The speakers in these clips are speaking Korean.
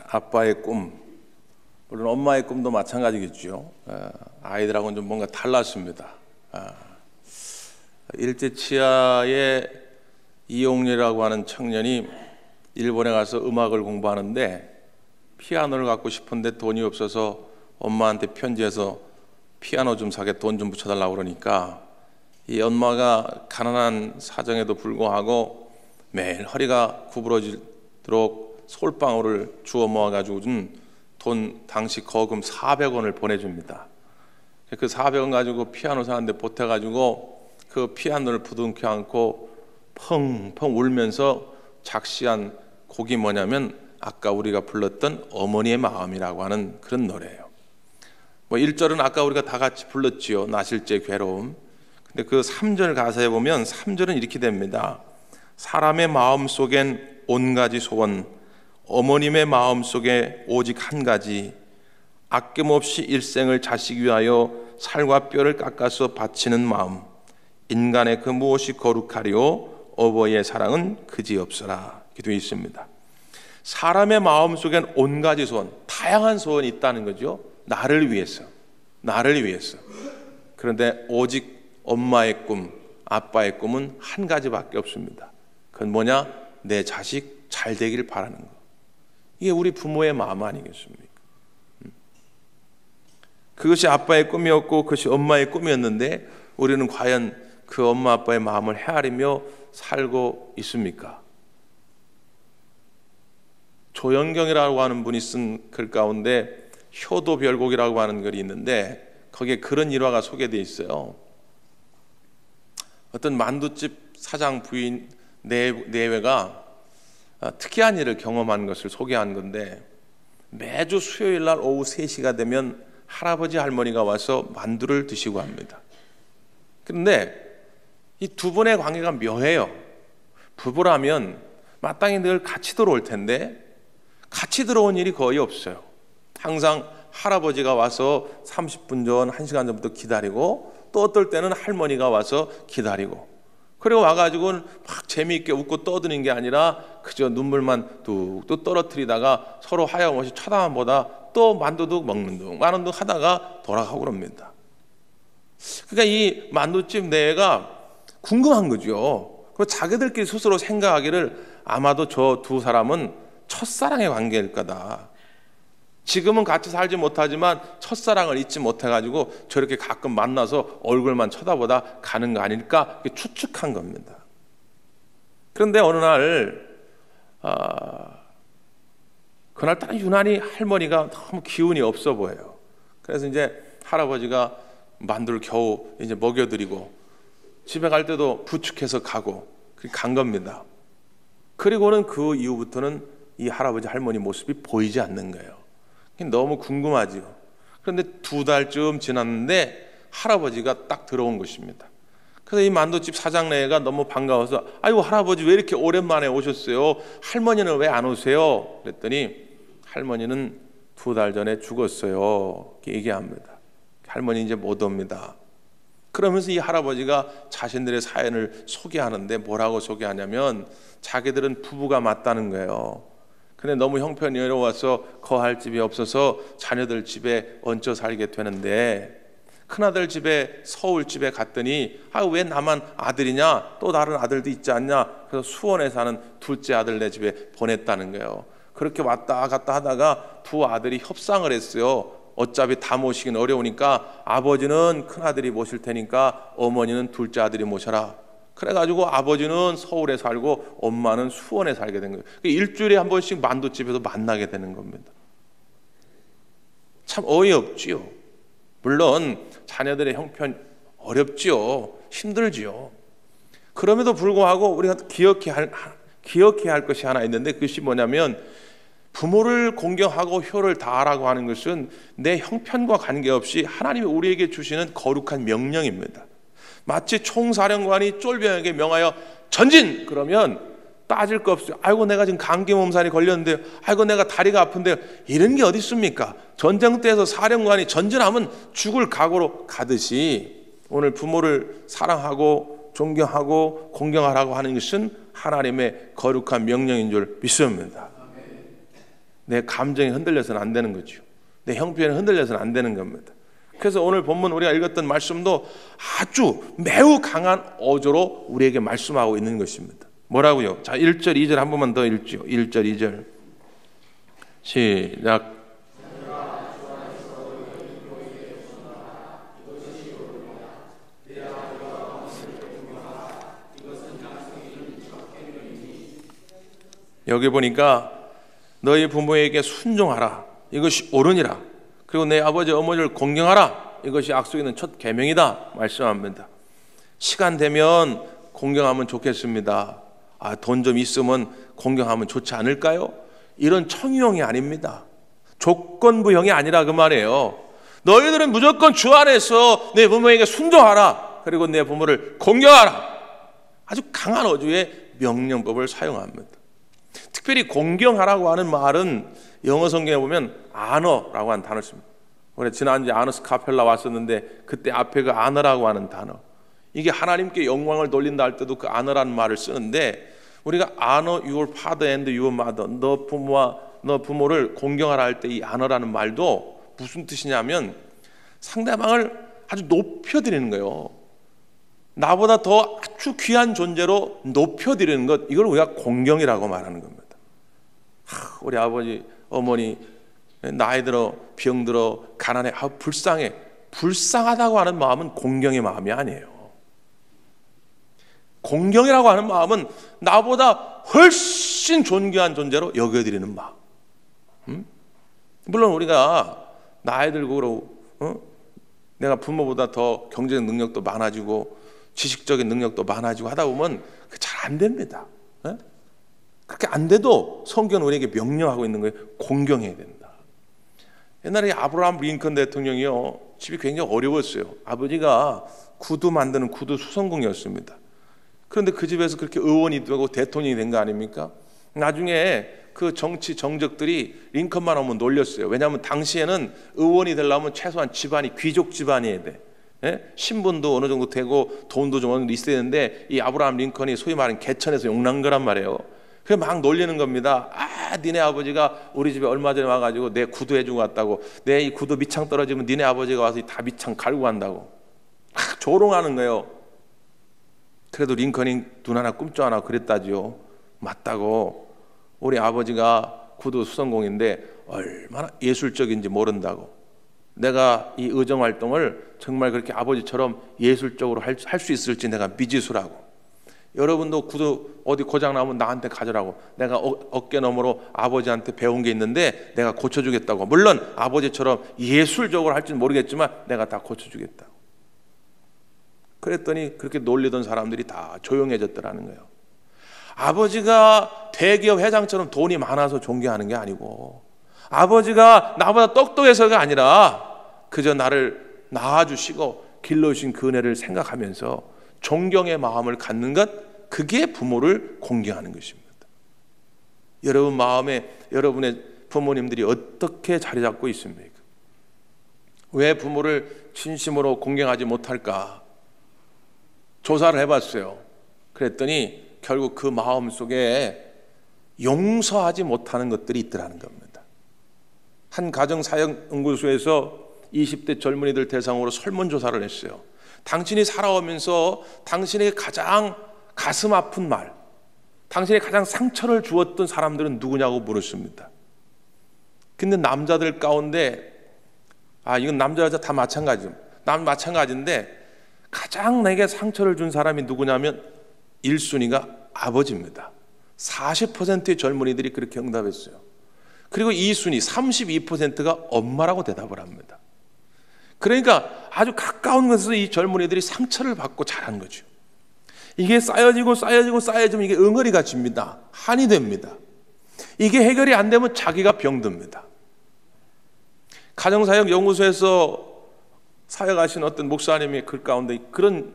아빠의 꿈, 물론 엄마의 꿈도 마찬가지겠죠. 아이들하고는 좀 뭔가 달랐습니다. 일제치하의 이용렬이라고 하는 청년이 일본에 가서 음악을 공부하는데 피아노를 갖고 싶은데 돈이 없어서 엄마한테 편지해서 피아노 좀 사게 돈 좀 붙여달라고 그러니까 이 엄마가 가난한 사정에도 불구하고 매일 허리가 구부러지도록 솔방울을 주워 모아가지고 돈 당시 거금 400원을 보내줍니다. 그 400원 가지고 피아노 사는데 보태가지고 그 피아노를 부둥켜 안고 펑펑 울면서 작시한 곡이 뭐냐면 아까 우리가 불렀던 어머니의 마음이라고 하는 그런 노래예요. 1절은 아까 우리가 다 같이 불렀지요. 나실제 괴로움. 근데 그 3절 가사에 보면 3절은 이렇게 됩니다. 사람의 마음 속엔 온 가지 소원, 어머님의 마음 속에 오직 한 가지, 아낌없이 일생을 자식 위하여 살과 뼈를 깎아서 바치는 마음, 인간의 그 무엇이 거룩하리요 어버이의 사랑은 그지없어라. 이렇게 되어 있습니다. 사람의 마음 속엔 온 가지 소원, 다양한 소원이 있다는 거죠. 나를 위해서. 그런데 오직 엄마의 꿈, 아빠의 꿈은 한 가지밖에 없습니다. 그건 뭐냐? 내 자식 잘 되길 바라는 거. 이게 우리 부모의 마음 아니겠습니까? 그것이 아빠의 꿈이었고 그것이 엄마의 꿈이었는데 우리는 과연 그 엄마 아빠의 마음을 헤아리며 살고 있습니까? 조영경이라고 하는 분이 쓴 글 가운데 효도별곡이라고 하는 글이 있는데 거기에 그런 일화가 소개되어 있어요. 어떤 만두집 사장 부인 내외가 특이한 일을 경험한 것을 소개한 건데 매주 수요일 날 오후 3시가 되면 할아버지 할머니가 와서 만두를 드시고 합니다. 그런데 이 두 분의 관계가 묘해요. 부부라면 마땅히 늘 같이 들어올 텐데 같이 들어온 일이 거의 없어요. 항상 할아버지가 와서 30분 전, 1시간 전부터 기다리고 또 어떨 때는 할머니가 와서 기다리고 그리고 와가지고는 막 재미있게 웃고 떠드는 게 아니라 그저 눈물만 뚝뚝 떨어뜨리다가 서로 하염없이 쳐다만 보다 또 만두도 먹는 둥 마는 둥 하다가 돌아가고 그럽니다. 그러니까 이 만두집 내가 궁금한 거죠. 그 자기들끼리 스스로 생각하기를 아마도 저 두 사람은 첫사랑의 관계일 거다. 지금은 같이 살지 못하지만 첫사랑을 잊지 못해가지고 저렇게 가끔 만나서 얼굴만 쳐다보다 가는 거 아닐까 추측한 겁니다. 그런데 어느 날 그날따라 유난히 할머니가 너무 기운이 없어 보여요. 그래서 이제 할아버지가 만두를 겨우 이제 먹여드리고 집에 갈 때도 부축해서 가고 간 겁니다. 그리고는 그 이후부터는 이 할아버지 할머니 모습이 보이지 않는 거예요. 너무 궁금하죠. 그런데 2달쯤 지났는데 할아버지가 딱 들어온 것입니다. 그래서 이 만두집 사장네가 너무 반가워서 아이고 할아버지 왜 이렇게 오랜만에 오셨어요? 할머니는 왜 안 오세요? 그랬더니 할머니는 2달 전에 죽었어요. 이렇게 얘기합니다. 할머니 이제 못 옵니다. 그러면서 이 할아버지가 자신들의 사연을 소개하는데 뭐라고 소개하냐면 자기들은 부부가 맞다는 거예요. 근데 너무 형편이 어려워서 거할 집이 없어서 자녀들 집에 얹혀 살게 되는데 큰아들 집에 서울집에 갔더니 왜 나만 아들이냐? 또 다른 아들도 있지 않냐? 그래서 수원에 사는 둘째 아들 내 집에 보냈다는 거예요. 그렇게 왔다 갔다 하다가 두 아들이 협상을 했어요. 어차피 다 모시긴 어려우니까 아버지는 큰아들이 모실 테니까 어머니는 둘째 아들이 모셔라. 그래가지고 아버지는 서울에 살고 엄마는 수원에 살게 된 거예요. 일주일에 한 번씩 만두집에서 만나게 되는 겁니다. 참 어이없지요. 물론 자녀들의 형편 어렵지요. 힘들지요. 그럼에도 불구하고 우리가 기억해야 할 것이 하나 있는데 그것이 뭐냐면 부모를 공경하고 효를 다하라고 하는 것은 내 형편과 관계없이 하나님이 우리에게 주시는 거룩한 명령입니다. 마치 총사령관이 쫄병에게 명하여 전진! 그러면 따질 거 없어요. 아이고 내가 지금 감기 몸살이 걸렸는데요. 아이고 내가 다리가 아픈데요. 이런 게 어디 있습니까? 전쟁터에서 사령관이 전진하면 죽을 각오로 가듯이 오늘 부모를 사랑하고 존경하고 공경하라고 하는 것은 하나님의 거룩한 명령인 줄 믿습니다. 내 감정이 흔들려서는 안 되는 거죠. 내 형편이 흔들려서는 안 되는 겁니다. 그래서 오늘 본문 우리가 읽었던 말씀도 아주 매우 강한 어조로 우리에게 말씀하고 있는 것입니다. 뭐라고요? 자, 1절 2절 한 번만 더 읽죠. 1절 2절 시작. 여기 보니까 너희 부모에게 순종하라, 이것이 옳으니라. 그리고 내 아버지 어머니를 공경하라, 이것이 약속에 있는 첫 계명이다 말씀합니다. 시간 되면 공경하면 좋겠습니다. 돈 좀 있으면 공경하면 좋지 않을까요? 이런 청유형이 아닙니다. 조건부형이 아니라 그 말이에요. 너희들은 무조건 주 안에서 내 부모에게 순종하라, 그리고 내 부모를 공경하라. 아주 강한 어조의 명령법을 사용합니다. 특별히 공경하라고 하는 말은 영어 성경에 보면 아너라고 하는 단어를 씁니다. 우리 지난주에 아너스 카펠라 왔었는데 그때 앞에 그 아너라고 하는 단어, 이게 하나님께 영광을 돌린다 할 때도 그 아너라는 말을 쓰는데, 우리가 honor your father and your mother, 너 부모와 너 부모를 공경하라 할 때 이 honor라는 말도 무슨 뜻이냐면 상대방을 아주 높여드리는 거예요. 나보다 더 아주 귀한 존재로 높여드리는 것, 이걸 우리가 공경이라고 말하는 겁니다. 우리 아버지 어머니 나이 들어 병들어 가난해, 불쌍해, 불쌍하다고 하는 마음은 공경의 마음이 아니에요. 공경이라고 하는 마음은 나보다 훨씬 존귀한 존재로 여겨드리는 마음. 물론 우리가 나이 들고 그러고 내가 부모보다 더 경제적 능력도 많아지고 지식적인 능력도 많아지고 하다 보면 잘 안 됩니다. 그렇게 안 돼도 성경은 우리에게 명령하고 있는 거예요. 공경해야 된다. 옛날에 아브라함 링컨 대통령이요, 집이 굉장히 어려웠어요. 아버지가 구두 만드는 구두 수선공이었습니다. 그런데 그 집에서 그렇게 의원이 되고 대통령이 된 거 아닙니까? 나중에 그 정치 정적들이 링컨만 오면 놀렸어요. 왜냐하면 당시에는 의원이 되려면 최소한 집안이 귀족 집안이어야 돼. 신분도 어느 정도 되고 돈도 좀 어느 정도 있어야 되는데, 이 아브라함 링컨이 소위 말하는 개천에서 용난 거란 말이에요. 그래서 막 놀리는 겁니다. 니네 아버지가 우리 집에 얼마 전에 와가지고 내 구두 해주고 갔다고, 내 이 구두 밑창 떨어지면 니네 아버지가 와서 다 밑창 갈고 간다고 조롱하는 거예요. 그래도 링컨이 눈 하나 꿈쩍 안 하고 그랬다지요. 맞다고. 우리 아버지가 구두 수선공인데 얼마나 예술적인지 모른다고. 내가 이 의정활동을 정말 그렇게 아버지처럼 예술적으로 할 수 있을지 내가 미지수라고. 여러분도 구두 어디 고장 나면 나한테 가져라고. 내가 어깨 너머로 아버지한테 배운 게 있는데 내가 고쳐주겠다고. 물론 아버지처럼 예술적으로 할지는 모르겠지만 내가 다 고쳐주겠다고. 그랬더니 그렇게 놀리던 사람들이 다 조용해졌더라는 거예요. 아버지가 대기업 회장처럼 돈이 많아서 존경하는 게 아니고, 아버지가 나보다 똑똑해서가 아니라 그저 나를 낳아주시고 길러주신 그 은혜를 생각하면서 존경의 마음을 갖는 것, 그게 부모를 공경하는 것입니다. 여러분 마음에 여러분의 부모님들이 어떻게 자리 잡고 있습니까? 왜 부모를 진심으로 공경하지 못할까? 조사를 해봤어요. 그랬더니 결국 그 마음 속에 용서하지 못하는 것들이 있더라는 겁니다. 한 가정사역연구소에서 20대 젊은이들 대상으로 설문조사를 했어요. 당신이 살아오면서 당신에게 가장 가슴 아픈 말, 당신에게 가장 상처를 주었던 사람들은 누구냐고 물었습니다. 근데 남자들 가운데, 이건 남자 여자 다 마찬가지인데 가장 내게 상처를 준 사람이 누구냐면 1순위가 아버지입니다. 40%의 젊은이들이 그렇게 응답했어요. 그리고 2순위 32%가 엄마라고 대답을 합니다. 그러니까 아주 가까운 곳에서 이 젊은이들이 상처를 받고 자란 거죠. 이게 쌓여지면 이게 응어리가 집니다. 한이 됩니다. 이게 해결이 안 되면 자기가 병듭니다. 가정사역연구소에서 사역하신 어떤 목사님의 글 가운데 그런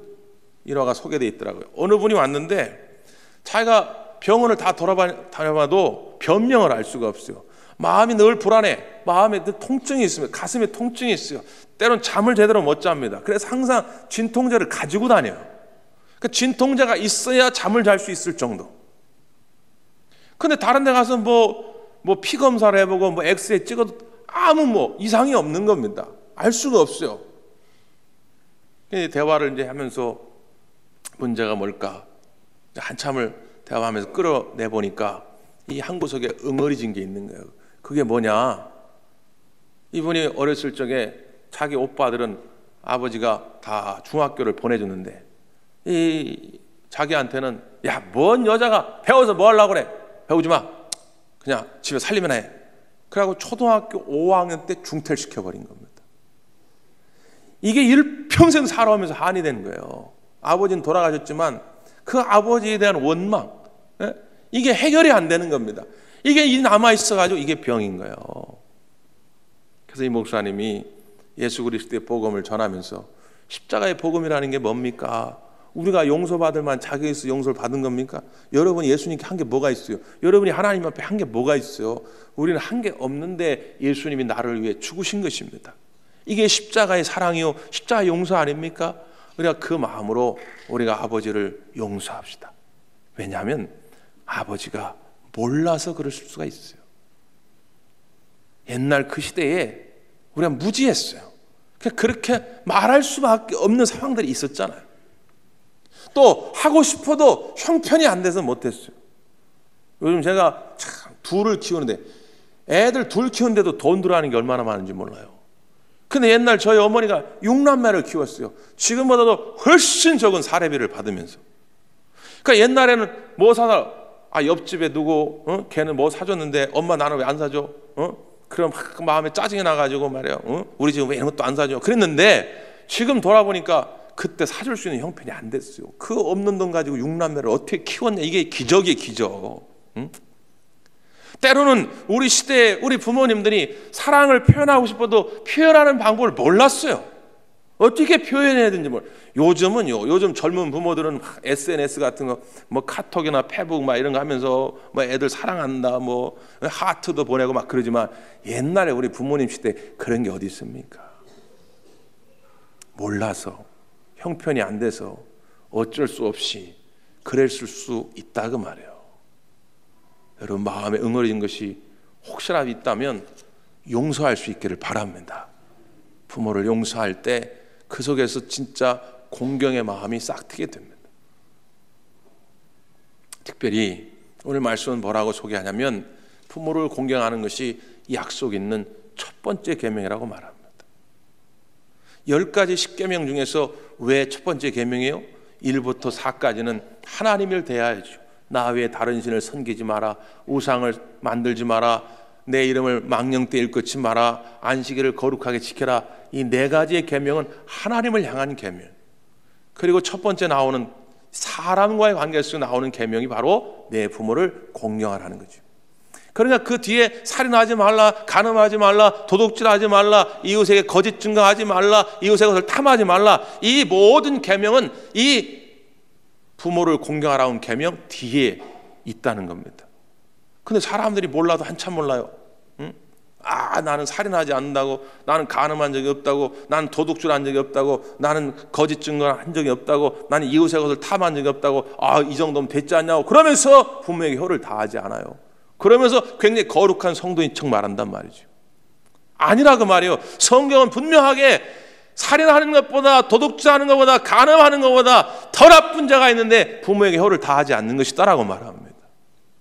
일화가 소개되어 있더라고요. 어느 분이 왔는데 자기가 병원을 다 돌아다녀봐도 변명을 알 수가 없어요. 마음이 늘 불안해. 마음에 늘 통증이 있으면 가슴에 통증이 있어요. 때론 잠을 제대로 못 잡니다. 그래서 항상 진통제를 가지고 다녀요. 그 진통제가 있어야 잠을 잘 수 있을 정도. 근데 다른 데 가서 뭐 피 검사를 해보고 뭐 엑스레이 찍어도 아무 뭐 이상이 없는 겁니다. 알 수가 없어요. 대화를 이제 하면서 문제가 뭘까? 한참을 대화하면서 끌어내 보니까 이 한 구석에 응어리진 게 있는 거예요. 그게 뭐냐? 이분이 어렸을 적에 자기 오빠들은 아버지가 다 중학교를 보내줬는데 이 자기한테는 야, 뭔 여자가 배워서 뭐 하려고 그래? 배우지 마. 그냥 집에 살림이나 해. 그래갖고 초등학교 5학년 때 중퇴를 시켜버린 겁니다. 이게 일평생 살아오면서 한이 되는 거예요. 아버지는 돌아가셨지만 그 아버지에 대한 원망, 이게 해결이 안 되는 겁니다. 이게 남아있어가지고 이게 병인 거예요. 그래서 이 목사님이 예수 그리스도의 복음을 전하면서 십자가의 복음이라는 게 뭡니까? 우리가 용서받을 만한 자격에서 용서를 받은 겁니까? 여러분이 예수님께 한 게 뭐가 있어요? 여러분이 하나님 앞에 한 게 뭐가 있어요? 우리는 한 게 없는데 예수님이 나를 위해 죽으신 것입니다. 이게 십자가의 사랑이요, 십자가의 용서 아닙니까? 우리가 그 마음으로 우리가 아버지를 용서합시다. 왜냐하면 아버지가 몰라서 그러실 수가 있어요. 옛날 그 시대에 우리가 무지했어요. 그렇게 말할 수밖에 없는 상황들이 있었잖아요. 또 하고 싶어도 형편이 안 돼서 못했어요. 요즘 제가 참 둘을 키우는데 애들 둘 키우는데도 돈 들어가는 게 얼마나 많은지 몰라요. 근데 옛날 저희 어머니가 6남매를 키웠어요. 지금보다도 훨씬 적은 사례비를 받으면서. 그러니까 옛날에는 뭐 사다, 옆집에 누구 걔는 뭐 사줬는데 엄마 나는 왜 안 사줘? 그럼 막 마음에 짜증이 나가지고 말이에요. 우리 지금 왜 이런 것도 안 사줘? 그랬는데 지금 돌아보니까 그때 사줄 수 있는 형편이 안 됐어요. 그 없는 돈 가지고 6남매를 어떻게 키웠냐. 이게 기적이에요, 기적. 때로는 우리 시대에 우리 부모님들이 사랑을 표현하고 싶어도 표현하는 방법을 몰랐어요. 어떻게 표현해야 되는지 요즘은요, 요즘 젊은 부모들은 SNS 같은 거, 뭐 카톡이나 페북 막 이런 거 하면서 뭐 애들 사랑한다, 뭐 하트도 보내고 막 그러지만 옛날에 우리 부모님 시대 그런 게 어디 있습니까? 몰라서, 형편이 안 돼서 어쩔 수 없이 그랬을 수 있다 그 말이에요. 여러분 마음에 응어리진 것이 혹시라도 있다면 용서할 수 있기를 바랍니다. 부모를 용서할 때 그 속에서 진짜 공경의 마음이 싹 트게 됩니다. 특별히 오늘 말씀은 뭐라고 소개하냐면 부모를 공경하는 것이 약속 있는 첫 번째 계명이라고 말합니다. 10가지 10계명 중에서 왜 첫 번째 계명이에요? 1부터 4까지는 하나님을 대하야죠. 나 외에 다른 신을 섬기지 마라. 우상을 만들지 마라. 내 이름을 망령되이 일컫지 마라. 안식일을 거룩하게 지켜라. 이 4가지의 계명은 하나님을 향한 계명. 그리고 첫 번째 나오는 사람과의 관계 속에 나오는 계명이 바로 내 부모를 공경하라는 거죠. 그러니까 그 뒤에 살인하지 말라, 간음하지 말라, 도둑질하지 말라, 이웃에게 거짓 증거하지 말라, 이웃의 것을 탐하지 말라. 이 모든 계명은 이 부모를 공경하라는 계명 뒤에 있다는 겁니다. 근데 사람들이 몰라도 한참 몰라요. 나는 살인하지 않는다고, 나는 간음한 적이 없다고, 나는 도둑질한 적이 없다고, 나는 거짓 증거한 적이 없다고, 나는 이웃의 것을 탐한 적이 없다고, 이 정도면 됐지 않냐고 그러면서 부모에게 혀를 다하지 않아요. 그러면서 굉장히 거룩한 성도인 척 말한단 말이죠. 아니라 그 말이에요. 성경은 분명하게 살인하는 것보다, 도둑질하는 것보다, 간음하는 것보다 더 나쁜 자가 있는데 부모에게 혀를 다하지 않는 것이다라고 말합니다.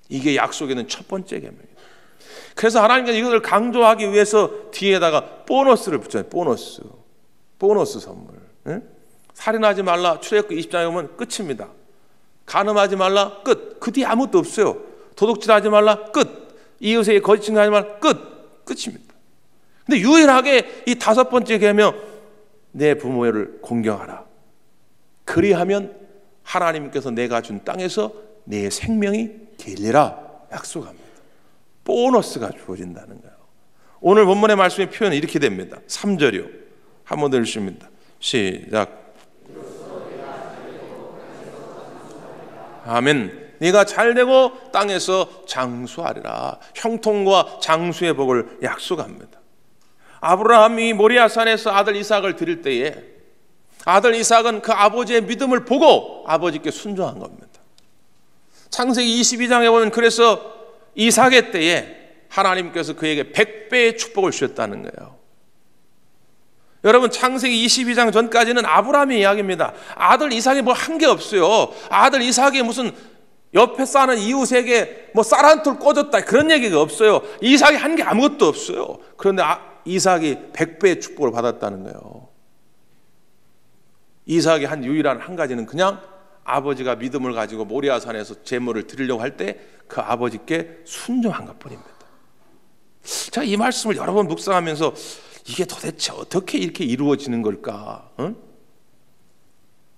이게 약속에는 첫 번째 계명입니다. 그래서 하나님께서 이것을 강조하기 위해서 뒤에다가 보너스를 붙여요. 보너스 선물. 살인하지 말라. 출애굽기 20장에 보면 끝입니다. 간음하지 말라. 끝. 그 뒤에 아무것도 없어요. 도둑질하지 말라. 끝. 이웃에게 거짓 증거하지 말라. 끝. 끝입니다. 근데 유일하게 이 5번째 계명, 내 부모를 공경하라. 그리하면 하나님께서 내가 준 땅에서 내 생명이 길리라 약속합니다. 보너스가 주어진다는 거예요. 오늘 본문의 말씀의 표현은 이렇게 됩니다. 3절이요. 한번 더 읽습니다. 시작. 아멘. 네가 잘되고 땅에서 장수하리라. 형통과 장수의 복을 약속합니다. 아브라함이 모리아산에서 아들 이삭을 드릴 때에 아들 이삭은 그 아버지의 믿음을 보고 아버지께 순종한 겁니다. 창세기 22장에 보면 그래서 이삭의 때에 하나님께서 그에게 100배의 축복을 주셨다는 거예요. 여러분, 창세기 22장 전까지는 아브라함의 이야기입니다. 아들 이삭이 뭐 한 게 없어요. 아들 이삭이 무슨 옆에 사는 이웃에게 뭐 쌀 한 톨 꽂았다 그런 얘기가 없어요. 이삭이 한 게 아무것도 없어요. 그런데 이삭이 100배의 축복을 받았다는 거예요. 이삭이 한 유일한 한 가지는 그냥 아버지가 믿음을 가지고 모리아산에서 제물을 드리려고 할 때 그 아버지께 순종한 것뿐입니다. 제가 이 말씀을 여러 번 묵상하면서 이게 도대체 어떻게 이렇게 이루어지는 걸까? 응?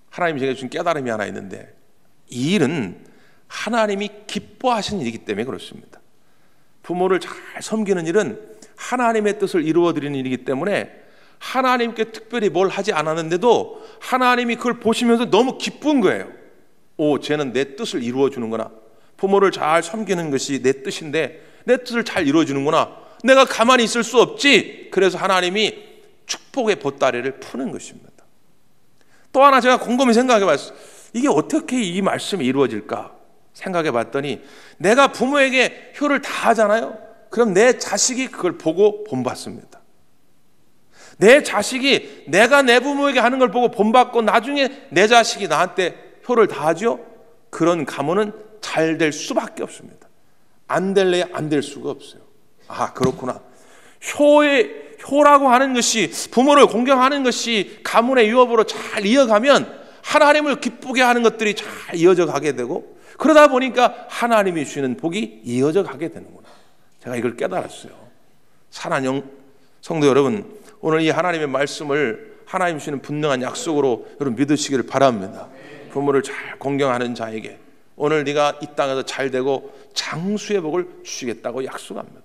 하나님이 제게 준 깨달음이 하나 있는데, 이 일은 하나님이 기뻐하시는 일이기 때문에 그렇습니다. 부모를 잘 섬기는 일은 하나님의 뜻을 이루어드리는 일이기 때문에 하나님께 특별히 뭘 하지 않았는데도 하나님이 그걸 보시면서 너무 기쁜 거예요. 오, 쟤는 내 뜻을 이루어주는구나. 부모를 잘 섬기는 것이 내 뜻인데 내 뜻을 잘 이루어주는구나. 내가 가만히 있을 수 없지. 그래서 하나님이 축복의 보따리를 푸는 것입니다. 또 하나 제가 곰곰이 생각해 봤어요. 이게 어떻게 이 말씀이 이루어질까 생각해 봤더니, 내가 부모에게 효를 다 하잖아요. 그럼 내 자식이 그걸 보고 본받습니다. 내 자식이 내가 내 부모에게 하는 걸 보고 본받고 나중에 내 자식이 나한테 효를 다하죠. 그런 가문은 잘 될 수밖에 없습니다. 안 될래야 안 될 수가 없어요. 아, 그렇구나. 효라고 하는 것이, 부모를 공경하는 것이 가문의 유업으로 잘 이어가면 하나님을 기쁘게 하는 것들이 잘 이어져 가게 되고, 그러다 보니까 하나님이 주시는 복이 이어져 가게 되는구나. 제가 이걸 깨달았어요. 사랑하는 성도 여러분, 오늘 이 하나님의 말씀을 하나님 주시는 분명한 약속으로 여러분 믿으시기를 바랍니다. 부모를 잘 공경하는 자에게 오늘 네가 이 땅에서 잘 되고 장수의 복을 주시겠다고 약속합니다.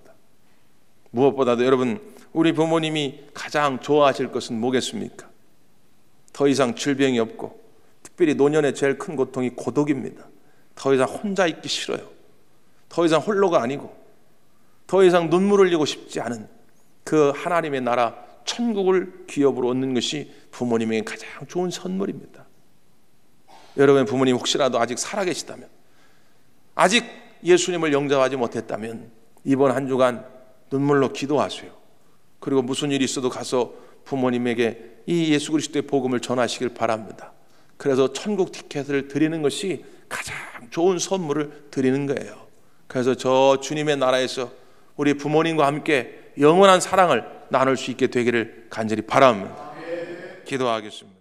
무엇보다도 여러분, 우리 부모님이 가장 좋아하실 것은 뭐겠습니까? 더 이상 질병이 없고, 특별히 노년의 제일 큰 고통이 고독입니다. 더 이상 혼자 있기 싫어요. 더 이상 홀로가 아니고, 더 이상 눈물 흘리고 싶지 않은 그 하나님의 나라 천국을 기업으로 얻는 것이 부모님에게 가장 좋은 선물입니다. 여러분의 부모님 혹시라도 아직 살아계시다면, 아직 예수님을 영접하지 못했다면 이번 한 주간 눈물로 기도하세요. 그리고 무슨 일이 있어도 가서 부모님에게 이 예수 그리스도의 복음을 전하시길 바랍니다. 그래서 천국 티켓을 드리는 것이 가장 좋은 선물을 드리는 거예요. 그래서 저 주님의 나라에서 우리 부모님과 함께 영원한 사랑을 나눌 수 있게 되기를 간절히 바랍니다. 기도하겠습니다.